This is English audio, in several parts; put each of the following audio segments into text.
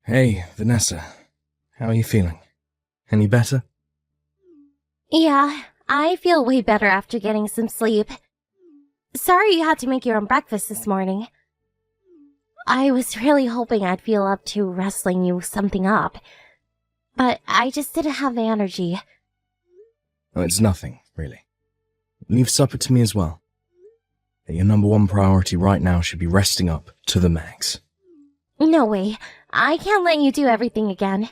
Hey, Vanessa. How are you feeling? Any better? Yeah, I feel way better after getting some sleep. Sorry you had to make your own breakfast this morning. I was really hoping I'd feel up to wrestling you something up, but I just didn't have the energy. Oh, it's nothing, really. Leave supper to me as well. Your number one priority right now should be resting up to the max. No way, I can't let you do everything again.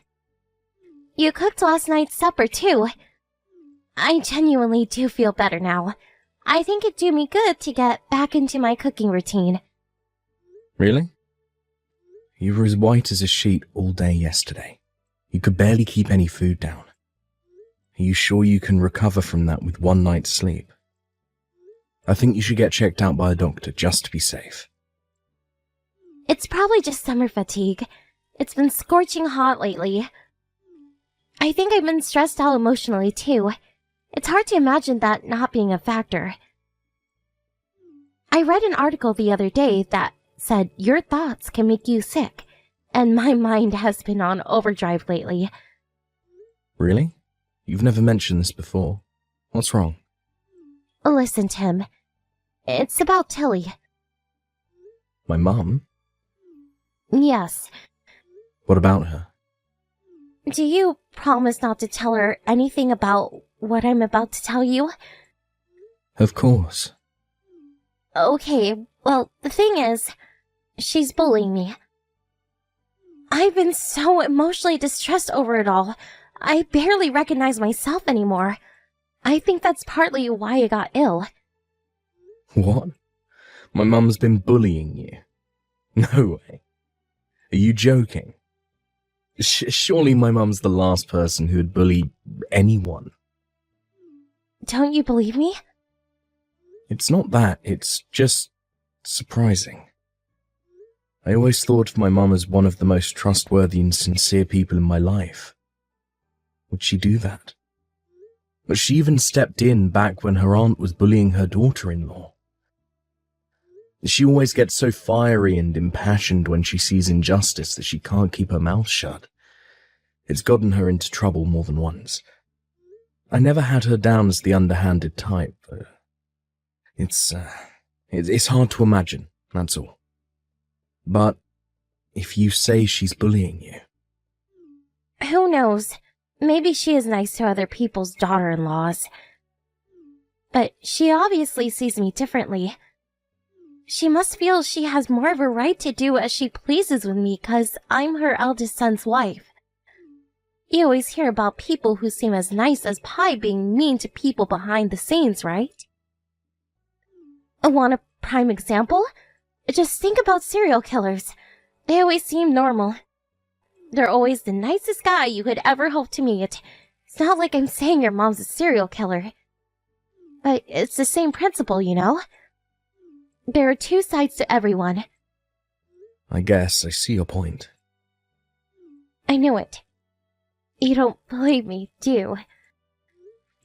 You cooked last night's supper too. I genuinely do feel better now. I think it'd do me good to get back into my cooking routine. Really? You were as white as a sheet all day yesterday. You could barely keep any food down. Are you sure you can recover from that with one night's sleep? I think you should get checked out by a doctor just to be safe. It's probably just summer fatigue. It's been scorching hot lately. I think I've been stressed out emotionally too. It's hard to imagine that not being a factor. I read an article the other day that said your thoughts can make you sick, and my mind has been on overdrive lately. Really? You've never mentioned this before. What's wrong? Listen, Tim. It's about Tilly. My mum? Yes. What about her? Do you promise not to tell her anything about what I'm about to tell you? Of course. Okay, well, the thing is, she's bullying me. I've been so emotionally distressed over it all. I barely recognize myself anymore. I think that's partly why I got ill. What? My mum's been bullying you? No way. Are you joking? Surely my mum's the last person who would bully anyone. Don't you believe me? It's not that, it's just surprising. I always thought of my mum as one of the most trustworthy and sincere people in my life. Would she do that? But she even stepped in back when her aunt was bullying her daughter-in-law. She always gets so fiery and impassioned when she sees injustice that she can't keep her mouth shut. It's gotten her into trouble more than once. I never had her down as the underhanded type. It's hard to imagine, that's all. But if you say she's bullying you... Who knows? Maybe she is nice to other people's daughter-in-laws. But she obviously sees me differently. She must feel she has more of a right to do as she pleases with me because I'm her eldest son's wife. You always hear about people who seem as nice as pie being mean to people behind the scenes, right? Want a prime example? Just think about serial killers. They always seem normal. They're always the nicest guy you could ever hope to meet. It's not like I'm saying your mom's a serial killer. But it's the same principle, you know? There are two sides to everyone. I guess I see your point. I knew it. You don't believe me, do you?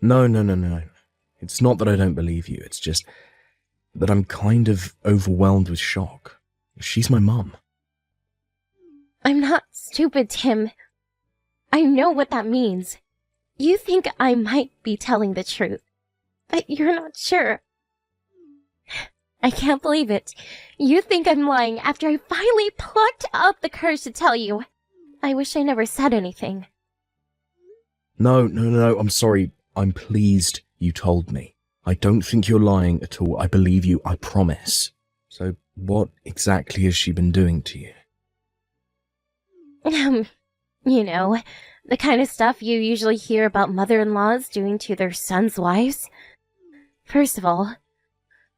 No. It's not that I don't believe you, it's just that I'm kind of overwhelmed with shock. She's my mum. I'm not stupid, Tim. I know what that means. You think I might be telling the truth, but you're not sure. I can't believe it. You think I'm lying after I finally plucked up the courage to tell you. I wish I never said anything. No, I'm sorry. I'm pleased you told me. I don't think you're lying at all. I believe you, I promise. So, what exactly has she been doing to you? You know, the kind of stuff you usually hear about mother-in-laws doing to their sons' wives. First of all,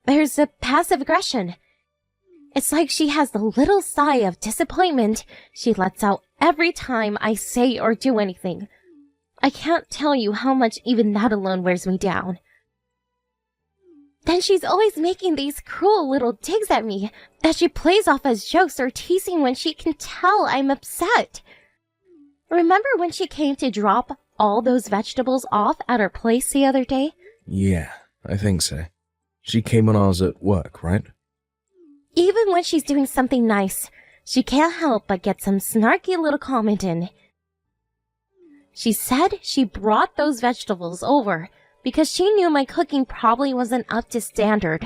there's the passive aggression. It's like she has the little sigh of disappointment she lets out every time I say or do anything. I can't tell you how much even that alone wears me down. Then she's always making these cruel little digs at me that she plays off as jokes or teasing when she can tell I'm upset. Remember when she came to drop all those vegetables off at her place the other day? Yeah, I think so. She came when I was at work, right? Even when she's doing something nice, she can't help but get some snarky little comment in. She said she brought those vegetables over because she knew my cooking probably wasn't up to standard.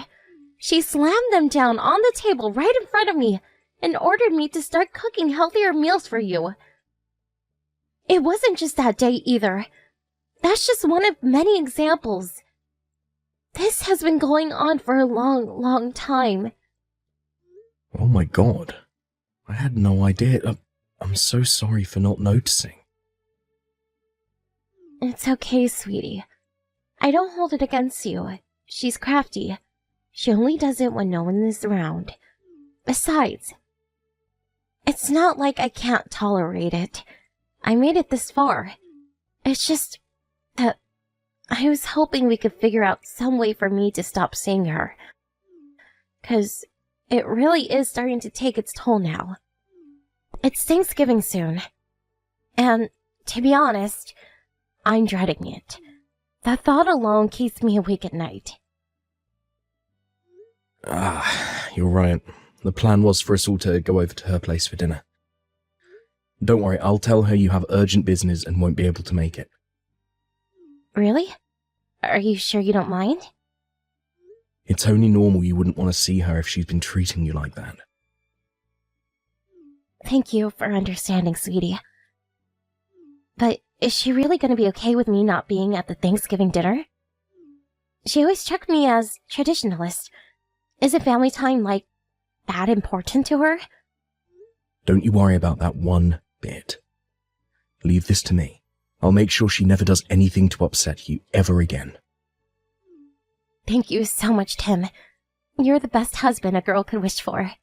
She slammed them down on the table right in front of me and ordered me to start cooking healthier meals for you. It wasn't just that day either. That's just one of many examples. This has been going on for a long, long time. Oh my god. I had no idea. I'm so sorry for not noticing. It's okay, sweetie. I don't hold it against you. She's crafty. She only does it when no one is around. Besides, it's not like I can't tolerate it. I made it this far. It's just that I was hoping we could figure out some way for me to stop seeing her. 'Cause it really is starting to take its toll now. It's Thanksgiving soon. And, to be honest, I'm dreading it. The thought alone keeps me awake at night. You're right. The plan was for us all to go over to her place for dinner. Don't worry, I'll tell her you have urgent business and won't be able to make it. Really? Are you sure you don't mind? It's only normal you wouldn't want to see her if she's been treating you like that. Thank you for understanding, sweetie. But is she really going to be okay with me not being at the Thanksgiving dinner? She always struck me as traditionalist. Isn't family time, like, that important to her? Don't you worry about that one bit. Leave this to me. I'll make sure she never does anything to upset you ever again. Thank you so much, Tim. You're the best husband a girl could wish for.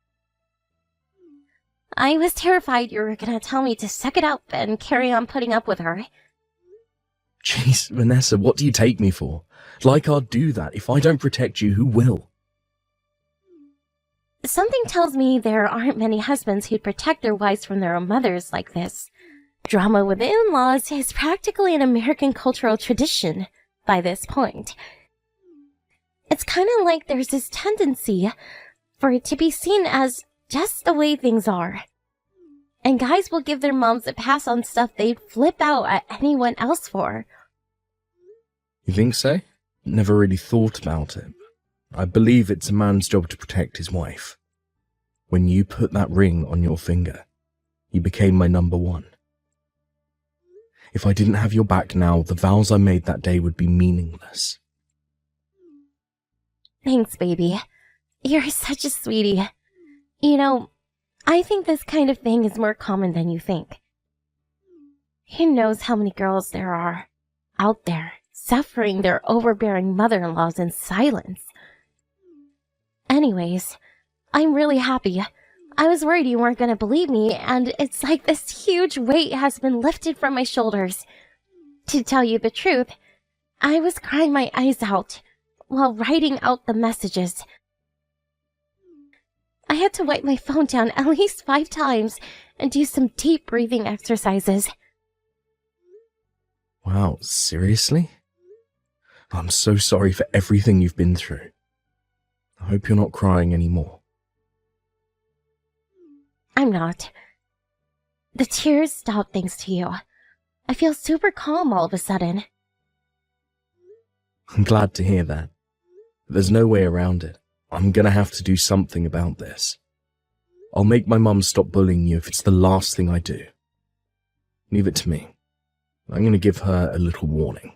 I was terrified you were gonna tell me to suck it up and carry on putting up with her. Jeez, Vanessa, what do you take me for? Like I'd do that. If I don't protect you, who will? Something tells me there aren't many husbands who'd protect their wives from their own mothers like this. Drama with in-laws is practically an American cultural tradition by this point. It's kind of like there's this tendency for it to be seen as just the way things are. And guys will give their moms a pass on stuff they'd flip out at anyone else for. You think so? Never really thought about it. I believe it's a man's job to protect his wife. When you put that ring on your finger, you became my number one. If I didn't have your back now, the vows I made that day would be meaningless. Thanks, baby. You're such a sweetie. You know, I think this kind of thing is more common than you think. Who knows how many girls there are out there suffering their overbearing mother-in-laws in silence. Anyways, I'm really happy. I was worried you weren't going to believe me, and it's like this huge weight has been lifted from my shoulders. To tell you the truth, I was crying my eyes out while writing out the messages. I had to wipe my phone down at least 5 times and do some deep breathing exercises. Wow, seriously? I'm so sorry for everything you've been through. I hope you're not crying anymore. I'm not. The tears stopped thanks to you. I feel super calm all of a sudden. I'm glad to hear that. There's no way around it. I'm gonna have to do something about this. I'll make my mum stop bullying you if it's the last thing I do. Leave it to me. I'm gonna give her a little warning.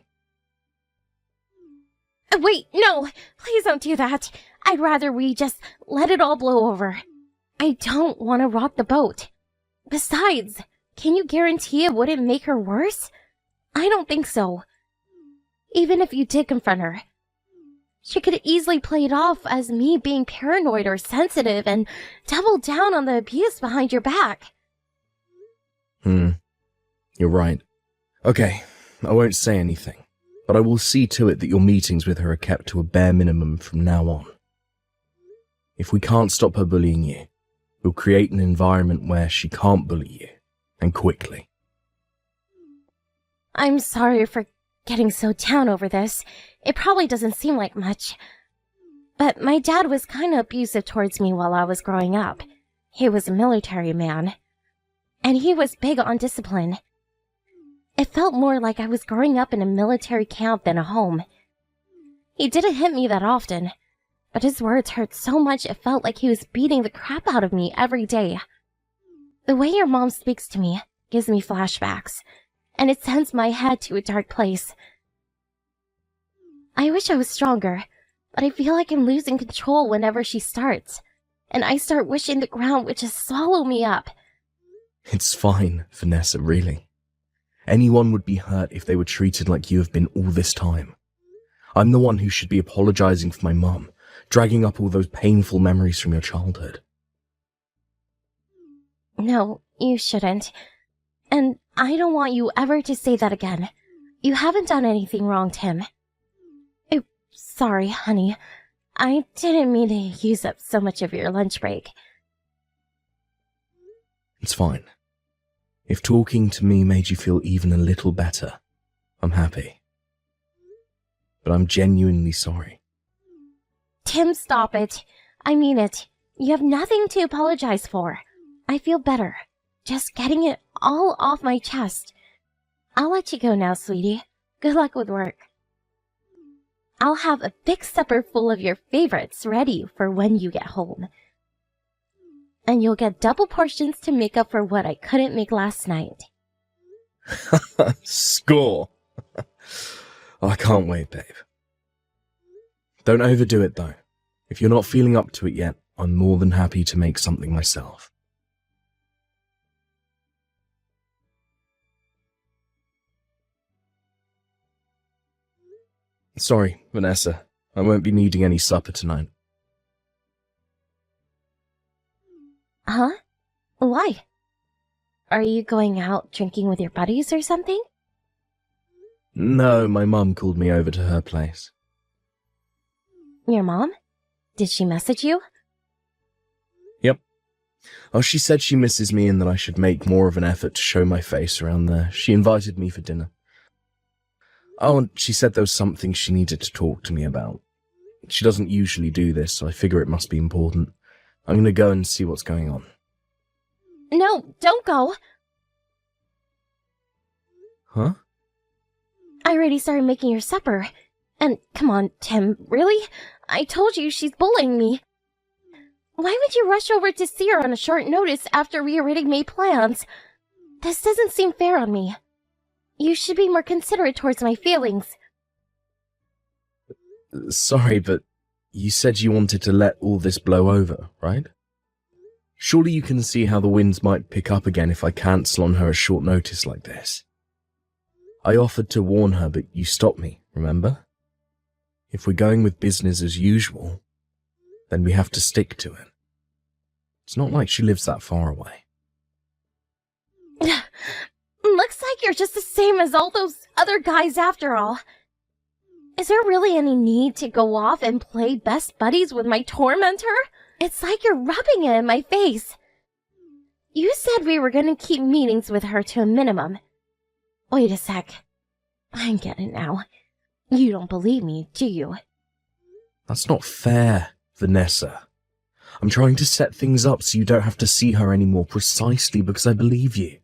Wait, no! Please don't do that! I'd rather we just let it all blow over. I don't want to rock the boat. Besides, can you guarantee it wouldn't make her worse? I don't think so. Even if you did confront her, she could easily play it off as me being paranoid or sensitive and double down on the abuse behind your back. You're right. Okay, I won't say anything, but I will see to it that your meetings with her are kept to a bare minimum from now on. If we can't stop her bullying you, we'll create an environment where she can't bully you, and quickly. I'm sorry for getting so down over this. It probably doesn't seem like much. But my dad was kind of abusive towards me while I was growing up. He was a military man, and he was big on discipline. It felt more like I was growing up in a military camp than a home. He didn't hit me that often, but his words hurt so much it felt like he was beating the crap out of me every day. The way your mom speaks to me gives me flashbacks, and it sends my head to a dark place. I wish I was stronger, but I feel like I'm losing control whenever she starts, and I start wishing the ground would just swallow me up. It's fine, Vanessa, really. Anyone would be hurt if they were treated like you have been all this time. I'm the one who should be apologizing for my mum, dragging up all those painful memories from your childhood. No, you shouldn't. And I don't want you ever to say that again. You haven't done anything wrong, Tim. Sorry, honey. I didn't mean to use up so much of your lunch break. It's fine. If talking to me made you feel even a little better, I'm happy. But I'm genuinely sorry. Tim, stop it. I mean it. You have nothing to apologize for. I feel better. Just getting it all off my chest. I'll let you go now, sweetie. Good luck with work. I'll have a big supper full of your favorites ready for when you get home. And you'll get double portions to make up for what I couldn't make last night. Score! I can't wait, babe. Don't overdo it, though. If you're not feeling up to it yet, I'm more than happy to make something myself. Sorry, Vanessa. I won't be needing any supper tonight. Huh? Why? Are you going out drinking with your buddies or something? No, my mum called me over to her place. Your mom? Did she message you? Yep. Oh, she said she misses me and that I should make more of an effort to show my face around there. She invited me for dinner. Oh, and she said there was something she needed to talk to me about. She doesn't usually do this, so I figure it must be important. I'm gonna go and see what's going on. No, don't go! Huh? I already started making your supper. And come on, Tim, really? I told you she's bullying me. Why would you rush over to see her on a short notice after we already made plans? This doesn't seem fair on me. You should be more considerate towards my feelings. Sorry, but you said you wanted to let all this blow over, right? Surely you can see how the winds might pick up again if I cancel on her at short notice like this. I offered to warn her, but you stopped me, remember? If we're going with business as usual, then we have to stick to it. It's not like she lives that far away. Looks like you're just the same as all those other guys after all. Is there really any need to go off and play best buddies with my tormentor? It's like you're rubbing it in my face. You said we were going to keep meetings with her to a minimum. Wait a sec. I get it now. You don't believe me, do you? That's not fair, Vanessa. I'm trying to set things up so you don't have to see her anymore precisely because I believe you.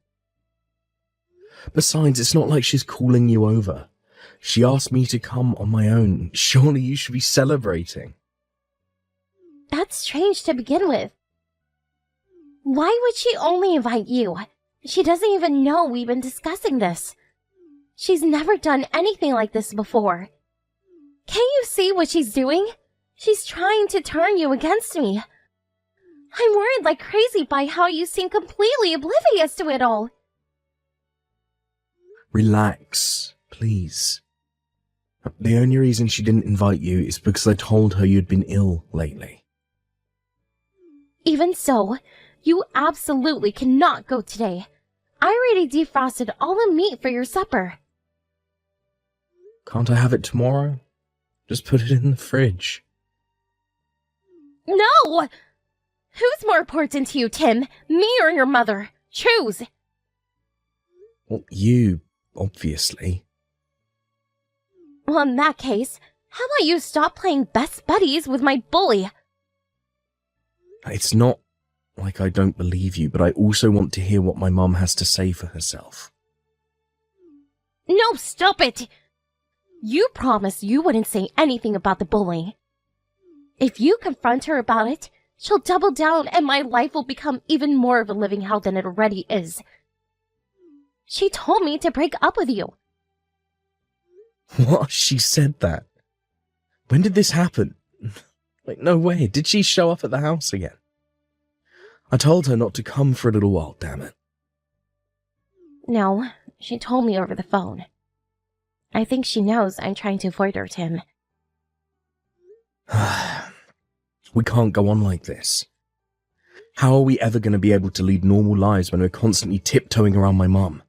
Besides, it's not like she's calling you over. She asked me to come on my own. Surely you should be celebrating. That's strange to begin with. Why would she only invite you? She doesn't even know we've been discussing this. She's never done anything like this before. Can't you see what she's doing? She's trying to turn you against me. I'm worried like crazy by how you seem completely oblivious to it all. Relax, please. The only reason she didn't invite you is because I told her you'd been ill lately. Even so, you absolutely cannot go today. I already defrosted all the meat for your supper. Can't I have it tomorrow? Just put it in the fridge. No! Who's more important to you, Tim? Me or your mother? Choose! Well, you, obviously. Well, in that case, how about you stop playing best buddies with my bully? It's not... like I don't believe you, but I also want to hear what my mum has to say for herself. No, stop it! You promised you wouldn't say anything about the bullying. If you confront her about it, she'll double down and my life will become even more of a living hell than it already is. She told me to break up with you. What? She said that? When did this happen? Like, no way. Did she show up at the house again? I told her not to come for a little while, damn it. No, she told me over the phone. I think she knows I'm trying to avoid her, Tim. We can't go on like this. How are we ever going to be able to lead normal lives when we're constantly tiptoeing around my mum?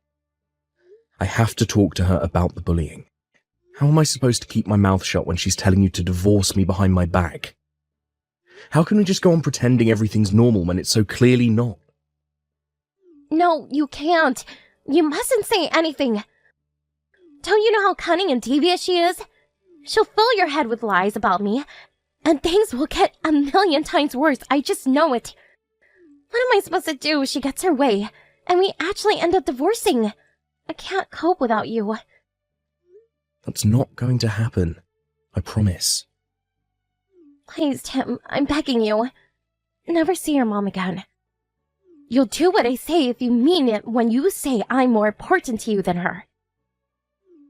I have to talk to her about the bullying. How am I supposed to keep my mouth shut when she's telling you to divorce me behind my back? How can we just go on pretending everything's normal when it's so clearly not? No, you can't. You mustn't say anything. Don't you know how cunning and devious she is? She'll fill your head with lies about me, and things will get a million times worse. I just know it. What am I supposed to do if she gets her way, and we actually end up divorcing? I can't cope without you. That's not going to happen. I promise. Please, Tim, I'm begging you. Never see your mom again. You'll do what I say if you mean it when you say I'm more important to you than her.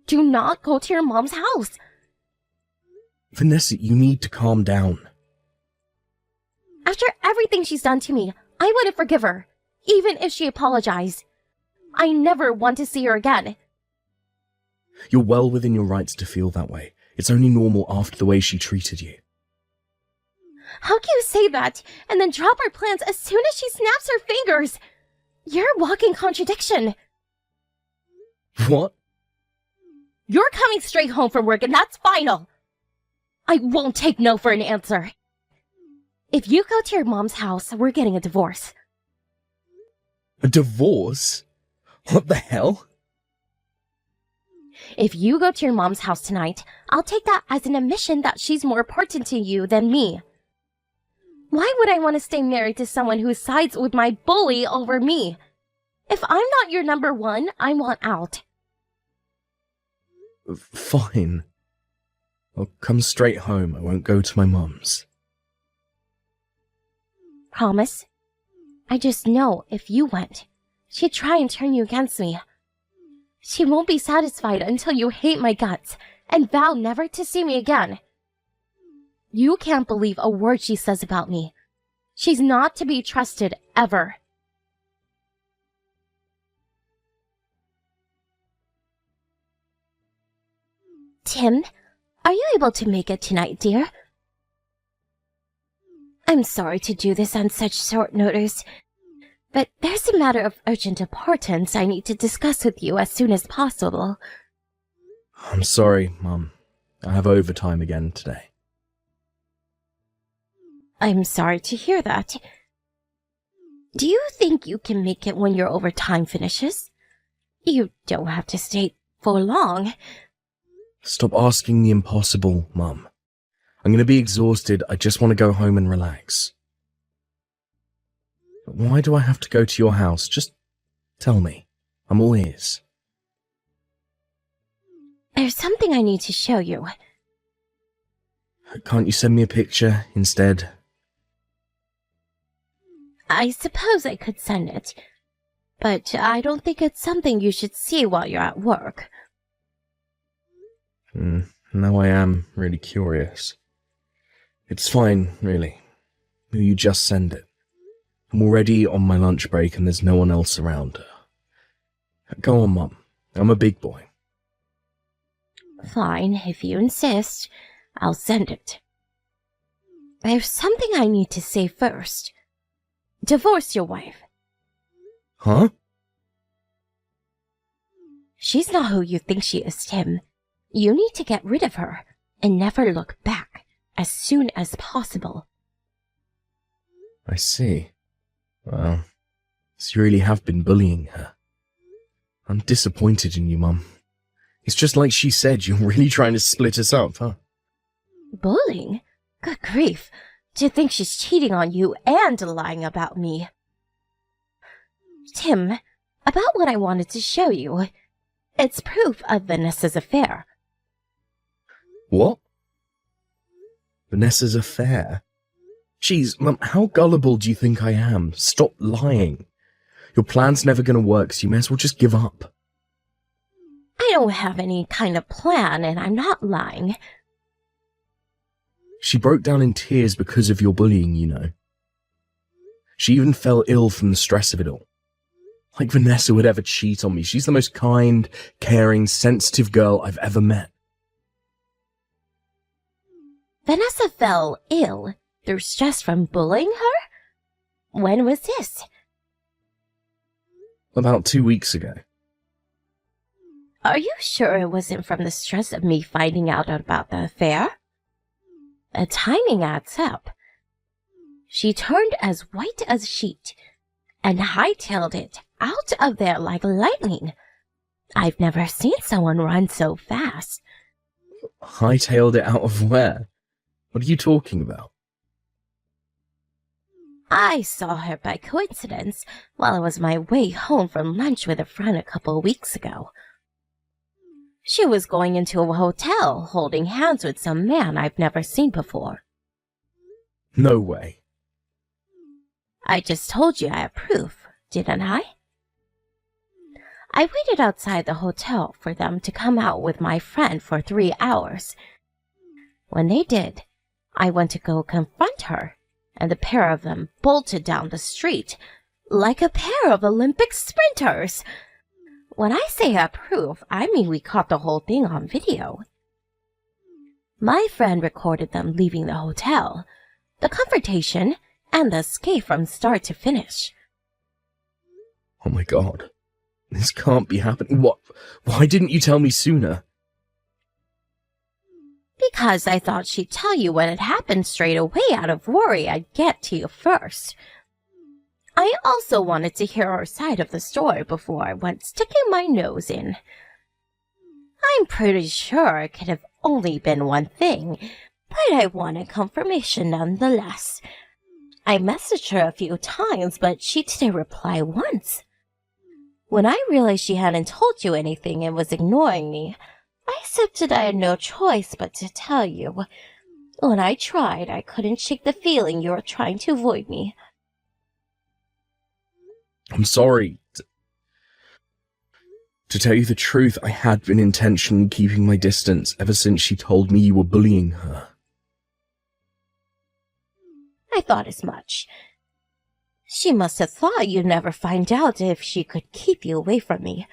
Do not go to your mom's house. Vanessa, you need to calm down. After everything she's done to me, I wouldn't forgive her, even if she apologized. I never want to see her again. You're well within your rights to feel that way. It's only normal after the way she treated you. How can you say that and then drop our plans as soon as she snaps her fingers? You're a walking contradiction. What? You're coming straight home from work and that's final. I won't take no for an answer. If you go to your mom's house, we're getting a divorce. A divorce? What the hell? If you go to your mom's house tonight, I'll take that as an admission that she's more important to you than me. Why would I want to stay married to someone who sides with my bully over me? If I'm not your number one, I want out. Fine. I'll come straight home. I won't go to my mum's. Promise? I just know if you went, she'd try and turn you against me. She won't be satisfied until you hate my guts and vow never to see me again. You can't believe a word she says about me. She's not to be trusted ever. Tim, are you able to make it tonight, dear? I'm sorry to do this on such short notice, but there's a matter of urgent importance I need to discuss with you as soon as possible. I'm sorry, Mum. I have overtime again today. I'm sorry to hear that. Do you think you can make it when your overtime finishes? You don't have to stay for long. Stop asking the impossible, Mum. I'm going to be exhausted. I just want to go home and relax. But why do I have to go to your house? Just tell me. I'm all ears. There's something I need to show you. Can't you send me a picture instead? I suppose I could send it, but I don't think it's something you should see while you're at work. Now I am really curious. It's fine, really. You just send it. I'm already on my lunch break and there's no one else around. Go on, Mum. I'm a big boy. Fine, if you insist, I'll send it. There's something I need to say first. Divorce your wife. Huh? She's not who you think she is, Tim. You need to get rid of her and never look back as soon as possible. I see. Well, so you really have been bullying her. I'm disappointed in you, Mum. It's just like she said, you're really trying to split us up, huh? Bullying? Good grief. To think she's cheating on you and lying about me. Tim, about what I wanted to show you. It's proof of Vanessa's affair. What? Vanessa's affair? Jeez, Mum, how gullible do you think I am? Stop lying. Your plan's never gonna work, so you may as well just give up. I don't have any kind of plan, and I'm not lying. She broke down in tears because of your bullying, you know. She even fell ill from the stress of it all. Like Vanessa would ever cheat on me. She's the most kind, caring, sensitive girl I've ever met. Vanessa fell ill through stress from bullying her? When was this? About 2 weeks ago. Are you sure it wasn't from the stress of me finding out about the affair? The timing adds up. She turned as white as a sheet and hightailed it out of there like lightning. I've never seen someone run so fast. Hightailed it out of where? What are you talking about? I saw her by coincidence while I was on my way home from lunch with a friend a couple of weeks ago. She was going into a hotel holding hands with some man I've never seen before. No way. I just told you I have proof, didn't I? I waited outside the hotel for them to come out with my friend for 3 hours. When they did, I went to go confront her, and the pair of them bolted down the street like a pair of Olympic sprinters. When I say I proof, I mean we caught the whole thing on video. My friend recorded them leaving the hotel, the confrontation, and the escape from start to finish. Oh my god. This can't be happening. What? Why didn't you tell me sooner? Because I thought she'd tell you what had happened straight away out of worry I'd get to you first. I also wanted to hear her side of the story before I went sticking my nose in. I'm pretty sure it could have only been one thing, but I wanted confirmation nonetheless. I messaged her a few times, but she didn't reply once. When I realized she hadn't told you anything and was ignoring me, I accepted I had no choice but to tell you. When I tried, I couldn't shake the feeling you were trying to avoid me. I'm sorry. To tell you the truth, I had been intentionally keeping my distance ever since she told me you were bullying her. I thought as much. She must have thought you'd never find out if she could keep you away from me.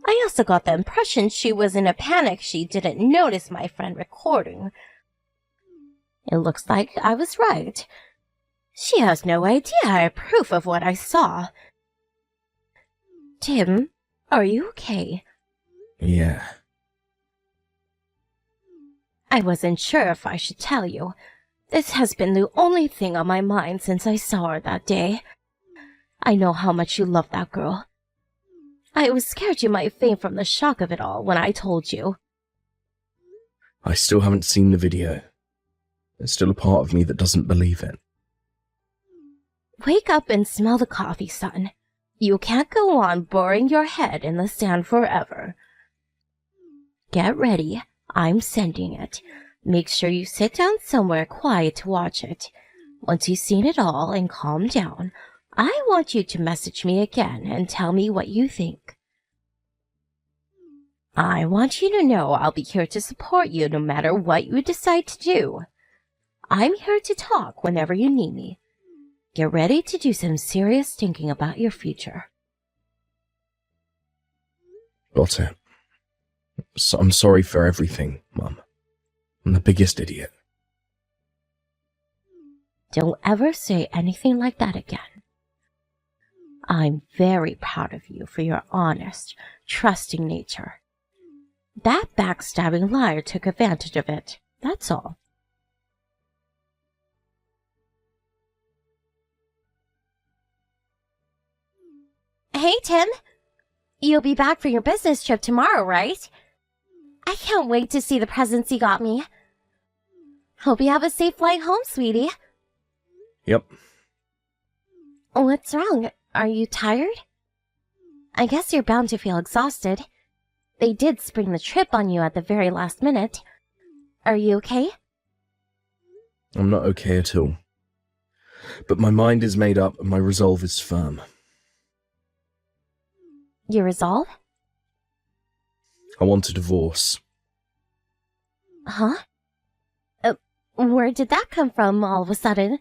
I also got the impression she was in a panic she didn't notice my friend recording. It looks like I was right. She has no idea I have proof of what I saw. Tim, are you okay? Yeah. I wasn't sure if I should tell you. This has been the only thing on my mind since I saw her that day. I know how much you love that girl. I was scared you might faint from the shock of it all when I told you. I still haven't seen the video. There's still a part of me that doesn't believe it. Wake up and smell the coffee, son. You can't go on burying your head in the sand forever. Get ready. I'm sending it. Make sure you sit down somewhere quiet to watch it. Once you've seen it all and calmed down, I want you to message me again and tell me what you think. I want you to know I'll be here to support you no matter what you decide to do. I'm here to talk whenever you need me. Get ready to do some serious thinking about your future. Got it. So I'm sorry for everything, Mum. I'm the biggest idiot. Don't ever say anything like that again. I'm very proud of you for your honest, trusting nature. That backstabbing liar took advantage of it, that's all. Hey, Tim. You'll be back for your business trip tomorrow, right? I can't wait to see the presents you got me. Hope you have a safe flight home, sweetie. Yep. What's wrong? Are you tired? I guess you're bound to feel exhausted. They did spring the trip on you at the very last minute. Are you okay? I'm not okay at all. But my mind is made up and my resolve is firm. Your resolve? I want a divorce. Huh? Where did that come from all of a sudden?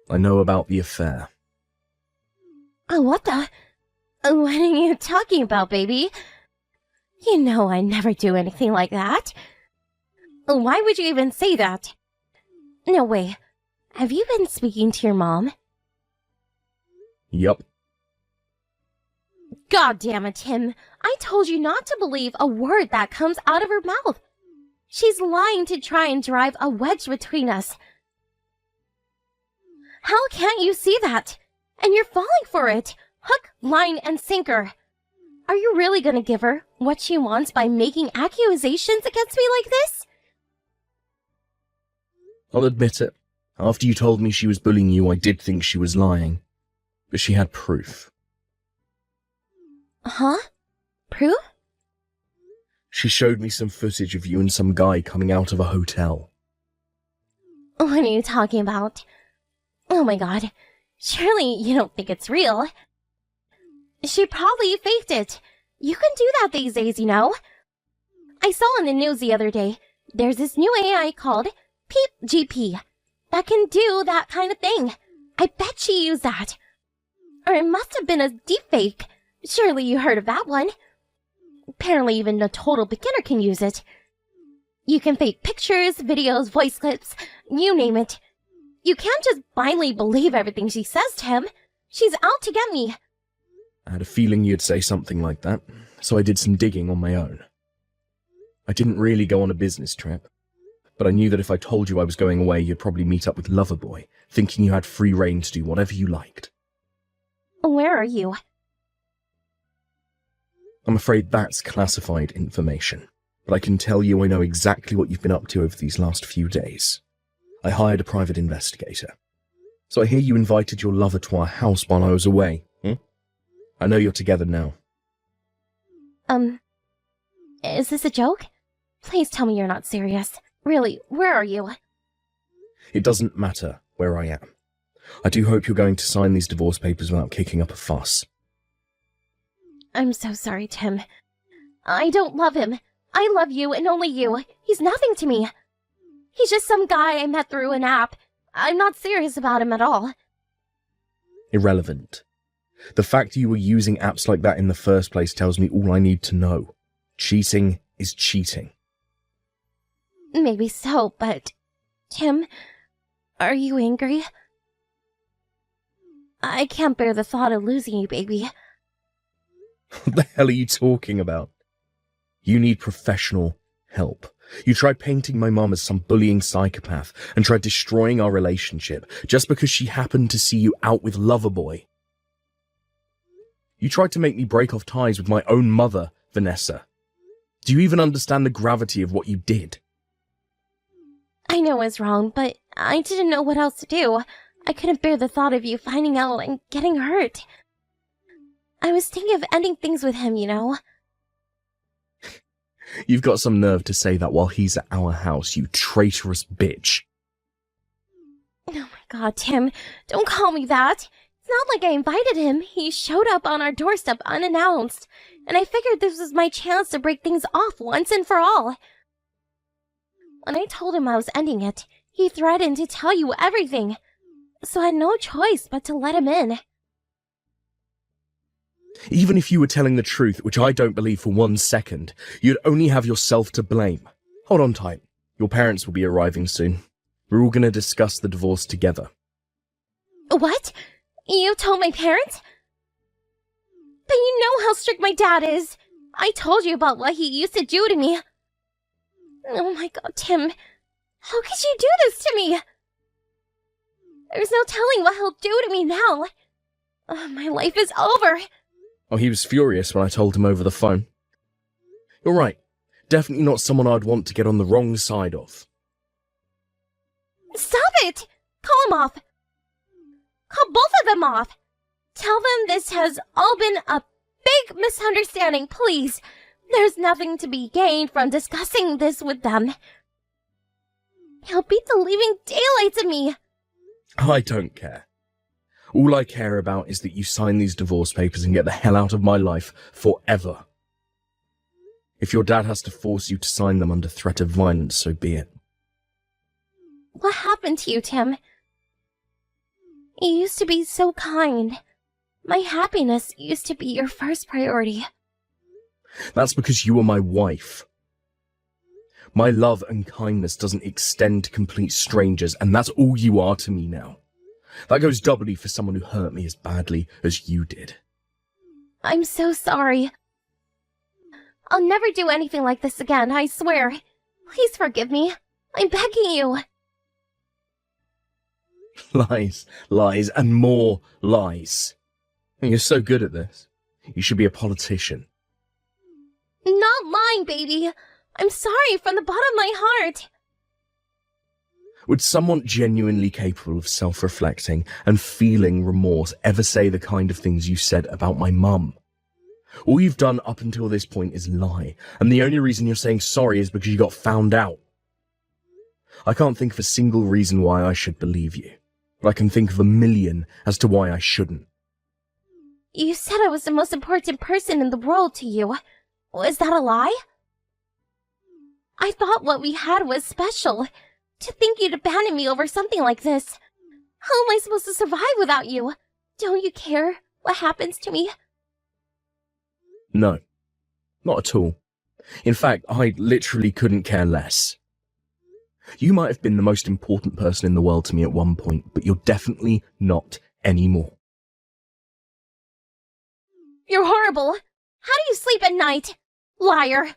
I know about the affair. What the? What are you talking about, baby? You know I never do anything like that. Why would you even say that? No way. Have you been speaking to your mom? Yup. God damn it, Tim. I told you not to believe a word that comes out of her mouth. She's lying to try and drive a wedge between us. How can't you see that? And you're falling for it. Hook, line, and sinker. Are you really gonna give her what she wants by making accusations against me like this? I'll admit it. After you told me she was bullying you, I did think she was lying. But she had proof. Huh? Proof? She showed me some footage of you and some guy coming out of a hotel. What are you talking about? Oh my god. Surely you don't think it's real. She probably faked it. You can do that these days, you know. I saw on the news the other day, there's this new AI called Peep GP that can do that kind of thing. I bet she used that. Or it must have been a deepfake. Surely you heard of that one. Apparently even a total beginner can use it. You can fake pictures, videos, voice clips, you name it. You can't just blindly believe everything she says to him. She's out to get me. I had a feeling you'd say something like that, so I did some digging on my own. I didn't really go on a business trip, but I knew that if I told you I was going away, you'd probably meet up with Loverboy, thinking you had free reign to do whatever you liked. Where are you? I'm afraid that's classified information, but I can tell you I know exactly what you've been up to over these last few days. I hired a private investigator. So I hear you invited your lover to our house while I was away, I know you're together now. Is this a joke? Please tell me you're not serious. Really, where are you? It doesn't matter where I am. I do hope you're going to sign these divorce papers without kicking up a fuss. I'm so sorry, Tim. I don't love him. I love you and only you. He's nothing to me. He's just some guy I met through an app. I'm not serious about him at all. Irrelevant. The fact you were using apps like that in the first place tells me all I need to know. Cheating is cheating. Maybe so, but... Tim, are you angry? I can't bear the thought of losing you, baby. What the hell are you talking about? You need professional help. You tried painting my mum as some bullying psychopath and tried destroying our relationship just because she happened to see you out with Loverboy. You tried to make me break off ties with my own mother, Vanessa. Do you even understand the gravity of what you did? I know I was wrong, but I didn't know what else to do. I couldn't bear the thought of you finding out and getting hurt. I was thinking of ending things with him, you know. You've got some nerve to say that while he's at our house, you traitorous bitch. Oh my god, Tim, don't call me that. It's not like I invited him. He showed up on our doorstep unannounced, and I figured this was my chance to break things off once and for all. When I told him I was ending it, he threatened to tell you everything, so I had no choice but to let him in. Even if you were telling the truth, which I don't believe for 1 second, you'd only have yourself to blame. Hold on tight. Your parents will be arriving soon. We're all going to discuss the divorce together. What? You told my parents? But you know how strict my dad is. I told you about what he used to do to me. Oh my god, Tim. How could you do this to me? There's no telling what he'll do to me now. My life is over. Oh, he was furious when I told him over the phone. You're right. Definitely not someone I'd want to get on the wrong side of. Stop it! Call him off. Call both of them off. Tell them this has all been a big misunderstanding, please. There's nothing to be gained from discussing this with them. He'll beat the living daylights of me. I don't care. All I care about is that you sign these divorce papers and get the hell out of my life forever. If your dad has to force you to sign them under threat of violence, so be it. What happened to you, Tim? You used to be so kind. My happiness used to be your first priority. That's because you are my wife. My love and kindness doesn't extend to complete strangers, and that's all you are to me now. That goes doubly for someone who hurt me as badly as you did. I'm so sorry. I'll never do anything like this again, I swear. Please forgive me. I'm begging you. Lies, lies, and more lies. You're so good at this. You should be a politician. Not lying, baby. I'm sorry from the bottom of my heart. Would someone genuinely capable of self-reflecting and feeling remorse ever say the kind of things you said about my mum? All you've done up until this point is lie, and the only reason you're saying sorry is because you got found out. I can't think of a single reason why I should believe you, but I can think of a million as to why I shouldn't. You said I was the most important person in the world to you. Was that a lie? I thought what we had was special. To think you'd abandon me over something like this. How am I supposed to survive without you? Don't you care what happens to me? No, not at all. In fact, I literally couldn't care less. You might have been the most important person in the world to me at one point, but you're definitely not anymore. You're horrible. How do you sleep at night? Liar.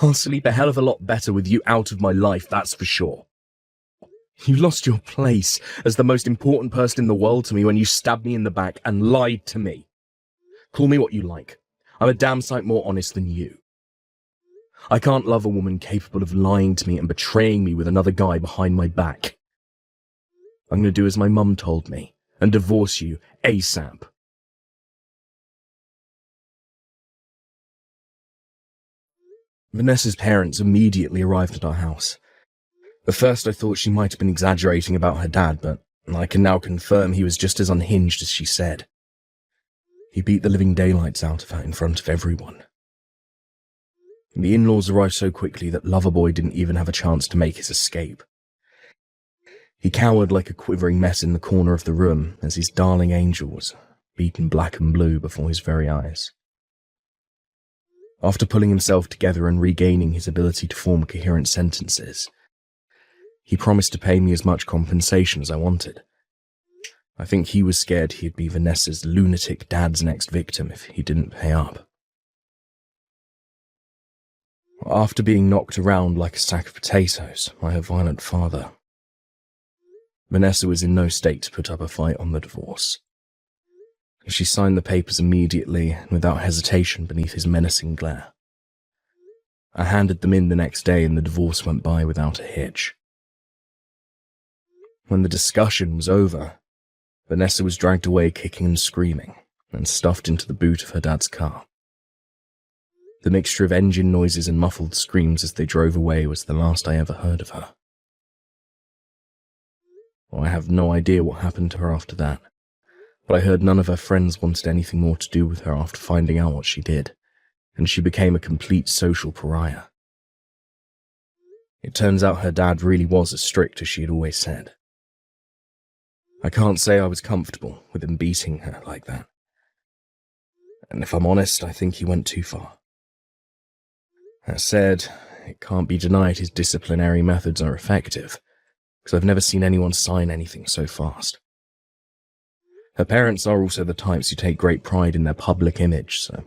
I'll sleep a hell of a lot better with you out of my life, that's for sure. You lost your place as the most important person in the world to me when you stabbed me in the back and lied to me. Call me what you like. I'm a damn sight more honest than you. I can't love a woman capable of lying to me and betraying me with another guy behind my back. I'm going to do as my mum told me and divorce you ASAP. Vanessa's parents immediately arrived at our house. At first I thought she might have been exaggerating about her dad, but I can now confirm he was just as unhinged as she said. He beat the living daylights out of her in front of everyone. The in-laws arrived so quickly that Loverboy didn't even have a chance to make his escape. He cowered like a quivering mess in the corner of the room as his darling angel was beaten black and blue before his very eyes. After pulling himself together and regaining his ability to form coherent sentences, he promised to pay me as much compensation as I wanted. I think he was scared he'd be Vanessa's lunatic dad's next victim if he didn't pay up. After being knocked around like a sack of potatoes by her violent father, Vanessa was in no state to put up a fight on the divorce. She signed the papers immediately and without hesitation beneath his menacing glare. I handed them in the next day and the divorce went by without a hitch. When the discussion was over, Vanessa was dragged away kicking and screaming and stuffed into the boot of her dad's car. The mixture of engine noises and muffled screams as they drove away was the last I ever heard of her. I have no idea what happened to her after that, but I heard none of her friends wanted anything more to do with her after finding out what she did, and she became a complete social pariah. It turns out her dad really was as strict as she had always said. I can't say I was comfortable with him beating her like that. And if I'm honest, I think he went too far. That said, it can't be denied his disciplinary methods are effective, because I've never seen anyone sign anything so fast. Her parents are also the types who take great pride in their public image, so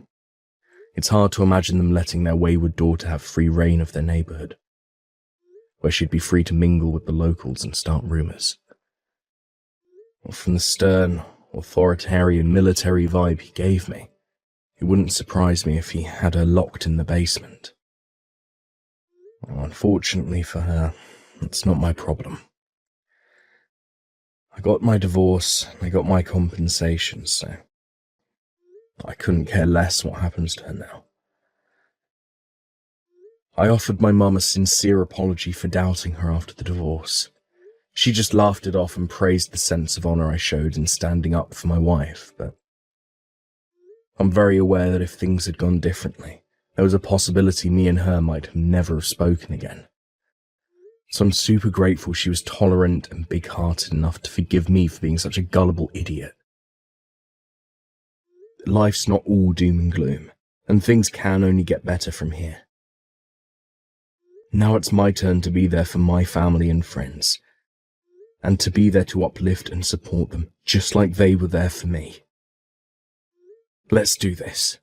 it's hard to imagine them letting their wayward daughter have free reign of their neighbourhood, where she'd be free to mingle with the locals and start rumours. From the stern, authoritarian military vibe he gave me, it wouldn't surprise me if he had her locked in the basement. Unfortunately for her, that's not my problem. I got my divorce, I got my compensation, so I couldn't care less what happens to her now. I offered my mum a sincere apology for doubting her after the divorce. She just laughed it off and praised the sense of honour I showed in standing up for my wife, but I'm very aware that if things had gone differently, there was a possibility me and her might have never have spoken again. So I'm super grateful she was tolerant and big-hearted enough to forgive me for being such a gullible idiot. Life's not all doom and gloom, and things can only get better from here. Now it's my turn to be there for my family and friends, and to be there to uplift and support them, just like they were there for me. Let's do this.